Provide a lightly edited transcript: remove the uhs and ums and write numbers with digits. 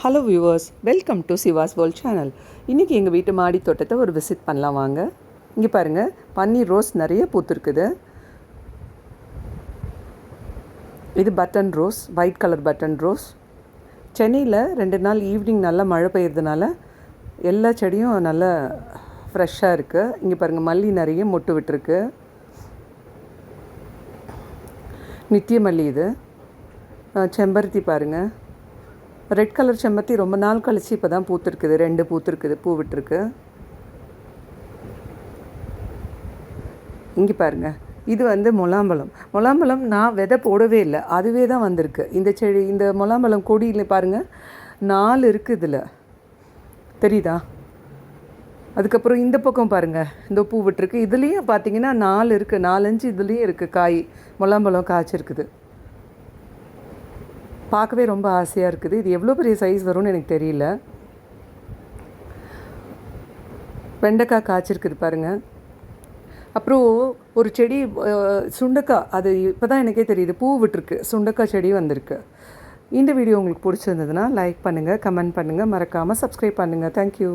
Hello viewers, welcome to Siva's world channel. இன்றைக்கி எங்கள் வீட்டு மாடி தோட்டத்தை ஒரு விசிட் பண்ணலாம் வாங்க. இங்கே பாருங்கள், பன்னீர் ரோஸ் நிறைய பூத்துருக்குது. இது button rose, white colour button rose. சென்னையில் 2 நாள் ஈவினிங் நல்லா மழை பெய்யறதுனால எல்லா செடியும் நல்லா ஃப்ரெஷ்ஷாக இருக்குது. இங்கே பாருங்கள், மல்லி நிறைய மொட்டு விட்டுருக்கு. நித்திய மல்லி இது. செம்பருத்தி பாருங்கள், ரெட் கலர் செம்பருத்தி ரொம்ப நாள் கழிச்சு இப்போ தான் பூத்துருக்குது. 2 பூத்துருக்குது, பூ விட்டுருக்கு. இங்கே பாருங்கள், இது வந்து முலாம்பழம் நான் விதை போடவே இல்லை, அதுவே தான் வந்திருக்கு. இந்த செடி, இந்த முலாம்பழம் கொடியில் பாருங்கள் 4 இருக்குது இதில், தெரியுதா? அதுக்கப்புறம் இந்த பக்கம் பாருங்கள், இந்த பூ விட்டுருக்கு. இதுலேயும் பார்த்தீங்கன்னா 4 இருக்குது, 4-5 இதுலேயும் இருக்குது காய், முலாம்பழம் காய்ச்சிருக்குது. பார்க்கவே ரொம்ப ஆசையாக இருக்குது. இது எவ்வளோ பெரிய சைஸ் வரும்னு எனக்கு தெரியல. வெண்டைக்காய் காய்ச்சிருக்குது பாருங்கள். அப்புறம் ஒரு செடி சுண்டைக்காய், அது இப்போ தான் எனக்கே தெரியுது, பூ விட்டுருக்கு. சுண்டைக்காய் செடி வந்திருக்கு. இந்த வீடியோ உங்களுக்கு பிடிச்சிருந்ததுன்னா லைக் பண்ணுங்கள், கமெண்ட் பண்ணுங்கள், மறக்காமல் சப்ஸ்கிரைப் பண்ணுங்கள். தேங்க்யூ.